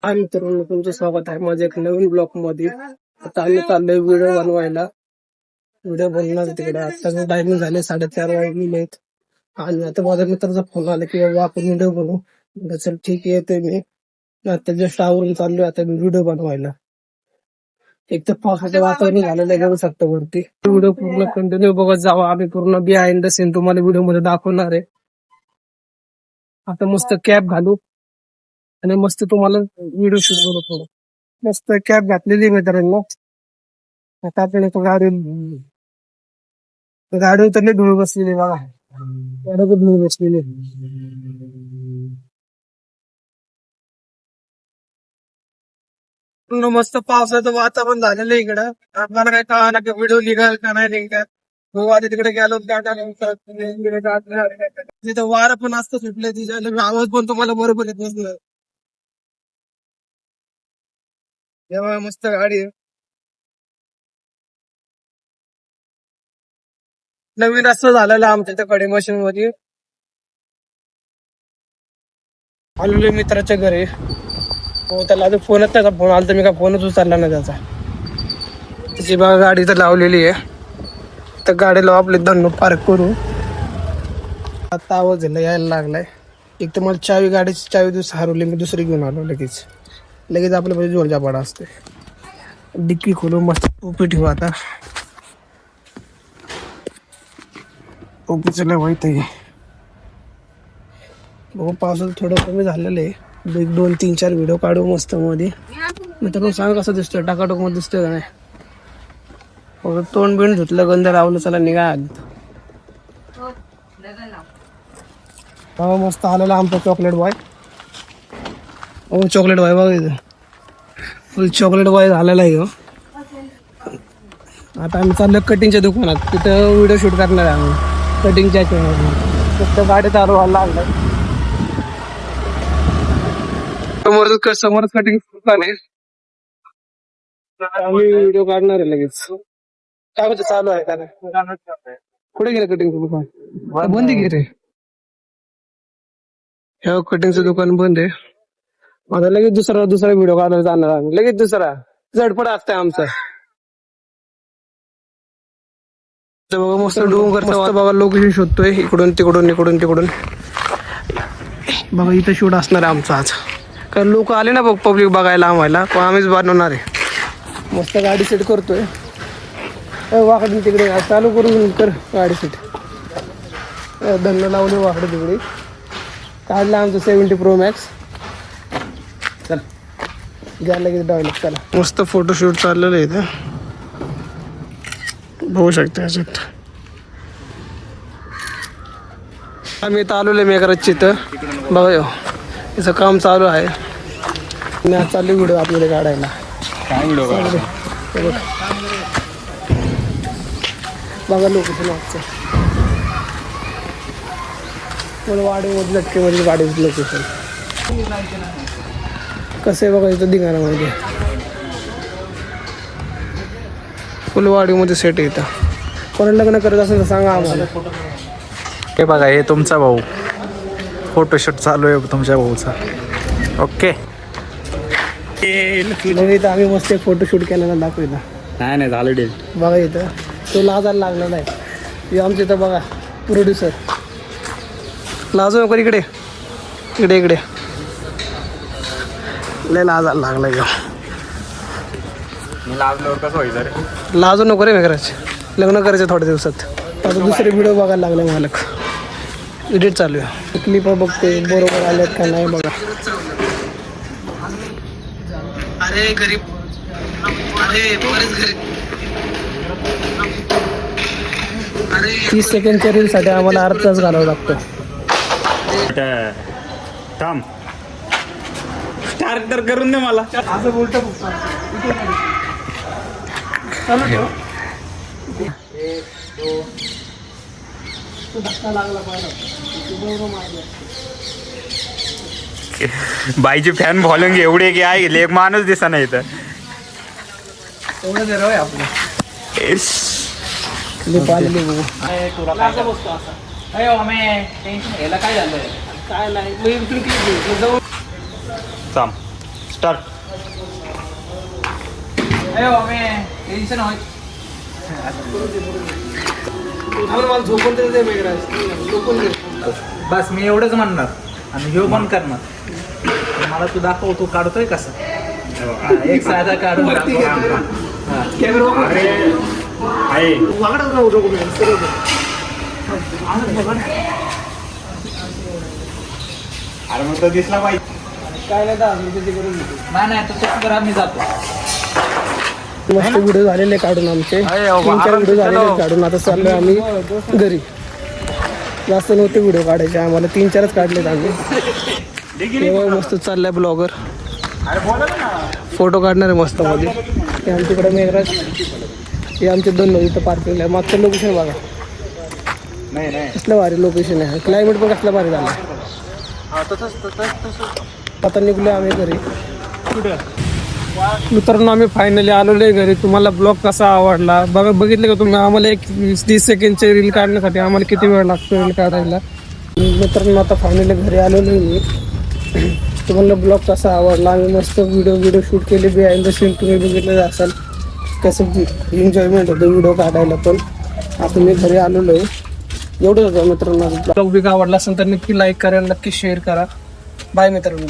हाय मित्रांनो, तुमचं स्वागत आहे माझ्या एक नवीन ब्लॉग मध्ये. आता आम्ही चाललोय व्हिडिओ बनवायला. व्हिडिओ बनवणार तिकडे. आता टायमिंग झाले 4:30 वाजलेत आणि आता माझ्या मित्राचा फोन आला की बाबा आपण व्हिडिओ बनवू. म्हटलं चल ठीक आहे, येतोय मी. आता जस्ट आवरून चाललोय आता मी व्हिडिओ बनवायला. एक तर पावसाचं वातावरण झालेलं आहे, बघू शकता वरती. व्हिडिओ पूर्ण कंटिन्यू बघत जावा. आम्ही पूर्ण बिहाइंड द सीन तुम्हाला व्हिडिओ मध्ये दाखवणार आहे. आता मस्त कॅप घालू आणि मस्त तुम्हाला व्हिडिओ शूट करू थोडं. मस्त कॅप घातलेली मित्रांनो. आता आपल्याला तो गाडी उतरली, धूळ बसलेली बघा. गाडी धूळ बसलेली. पूर्ण मस्त पावसाचं वातावरण झालेलं आहे इकडं. आपल्याला काय कळणार की व्हिडिओ निघाल का नाही निघाल. गोवा तिकडे गेलो तिथं वारं पण असतं सुटलं, तिच्या आवाज पण तुम्हाला बरोबर येत नसलं. तेव्हा मस्त गाडी आहे. नवीन रस्ता झालेला आमच्या त्या कडे मशीन मध्ये. आलेलो मित्राच्या घरी. हो, त्याला अजून फोनच त्याचा फोन आला तर मी काय फोनच उचलला नाही त्याचा. त्याची बघा गाडी तर लावलेली आहे. तर गाडीला आपले धन्नो पार्क करू. आता आवाज यायला लागलाय. एक तर मला गाडीची चावी हरवली, मी दुसरी घेऊन आलो लगेच. लगेच आपल्या पाहिजे जोरजा पाडा असते. डिक्की खोलू, मस्त टोपी ठेवू. आता टोपीचं लय वाईट आहे. बघू पावसाचं थोडं कमी झालेलं आहे. 1-2-3-4 व्हिडिओ काढू मस्त मध्ये. मित्रांनो सांग कसं दिसतोय, टाकाटोक मध्ये दिसतोय का नाही. तोंड बिंड धुतलं, गंध लावलं, चला निघा. हो मस्त आलेला आमचा चॉकलेट बॉय. हो चॉकलेट बॉय बघा इथं. फुल चॉकलेट बॉय झालेला आहे हो. आता आम्ही चाललो कटिंगच्या दुकानात, तिथं व्हिडिओ शूट करणार आहे आम्ही कटिंगच्या. फक्त गाडी चालू व्हायला लागलाय. समोरच कटिंग दुकान आहे. आम्ही व्हिडिओ काढणार आहे लगेच. काय म्हणते चालू आहे का नाही? कुठे गेलं कटिंगचं दुकान? बंद आहे रे. हे कटिंगचं दुकान बंद आहे. आता लगेच दुसरा व्हिडिओ काढायला जाणार आम्ही. लगेच दुसरा झडपड असतंय आमचं. तर बघा मस्त डोंगर, मस्त बघा लोकेशन शोधतोय इकडून तिकडून इकडून तिकडून. बघा इथं शूट असणार आहे आमचं आज. कारण लोक आले ना बघ पब्लिक बघायला आम्हाला, पण आम्हीच बनवणार आहे. मस्त गाडी सेट करतोय. वाकडून तिकडे चालू करून कर गाडी सेट. धन्न लावले वाकडे तिकडे. काढला आमचं 70 Pro Max. चल घ्या लगेच डायलॉग. चला मस्त फोटोशूट चाललेलं आहे इथं, बघू शकता याच्यात. आम्ही इथं आलेलो आहे मेकरची इथं. बघा याचं काम चालू आहे आणि आज चालू व्हिडिओ आपल्याला काढायला. बघा लोकेशन आजचं. वाडीमध्ये झटकेमध्ये गाडीचं लोकेशन कसं आहे बघा इथं धिंगाणामध्ये. फुलवाडीमध्ये सेट येतं. कोणाला लग्न करत असेल तर सांगा आम्हाला. हे बघा, हे तुमचा भाऊ. फोटोशूट चालू आहे तुमच्या भाऊचा. ओके. इथं आम्ही मस्त फोटोशूट केलेला दाखवला. नाही झालं डील. बघा इथं तो लाजायला लागला नाही. हे आमच्या इथं बघा प्रोड्युसर. लाजू नको, इकडे इकडे इकडे. लय लाजायला लागला ग. लाजल्यावर कसं व्हायचं रे? लाजू नको रे मेघराज. लग्न करायचं थोड्या दिवसात. आता दुसरे व्हिडिओ बघायला लागले मालक. एडिट चालू आहे. क्लिप बघते बरोबर आलेत का नाही बघा. अरे गरीब, अरे बरेच गरीब. 30 सेकंडच्या रीलसाठी आम्हाला अर्धा तास घालावा लागतो. थांब, स्टार्ट तर करून दे मला. असं बोलतो चालू ठेव. धक्का लागला पाहिजे. बाईची फॅन फॉलोइंग एवढी की आहे, एक माणूस दिसा नाही इथं. एवढं दे रे आपलं. पाहिलेली बघू. काय नाही. थांब, स्टार्ट. टेन्शन होय. मला झोपून तरी दे मेघराज, झोपून दे. बस मी एवढंच म्हणणार आणि ह्यो पण करणार. मला तू दाखव तू काढतोय कसं. हा, एक साधा काढून दाखव. हा. वाकडच राहू नको मी, सरळ दे. अरे मग तो दिसला पाहिजे. काय नाही 10 रुपये करून देतो. नाही तर तसं करा मी जातो. मस्त व्हिडिओ झालेले काढून आमचे, अरे 3-4 व्हिडिओ झालेले काढून. आता चाललोय आम्ही घरी. जास्त नव्हते व्हिडिओ काढायचे आम्हाला, 3-4च काढलेत आम्ही. तेव्हा मस्त चाललाय ब्लॉगर, फोटो काढणार आहे मस्त मध्ये. हे आमच्याकडे मेघराज, हे आमचे 2 नदी इथं पार्किंग आहे. मागचं लोकेशन बघा, कसलं भारी लोकेशन आहे. क्लायमेट पण कसलं भारी झालं. आता निघलो आम्ही घरी. मित्रांनो आम्ही फायनली आलेलो आहे घरी. तुम्हाला ब्लॉग कसा आवडला बघितलं का तुम्ही. आम्हाला एक 20-30 सेकंडचे रील काढण्यासाठी आम्हाला किती वेळ लागतो रील काढायला. मित्रांनो आता फायनली घरी आलेलो आहे मी. तुम्हाला ब्लॉग कसा आवडला. आम्ही मस्त व्हिडिओ शूट केले. बिहाइंड द सीन तुम्ही बघितलं असाल कसं एन्जॉयमेंट होतं व्हिडिओ काढायला. पण आता मी घरी आलेलो आहे. एवढंच होतं मित्रांनो. ब्लॉग आवडला असेल तर नक्की लाईक करा, नक्की शेअर करा. बाय मित्रांनो.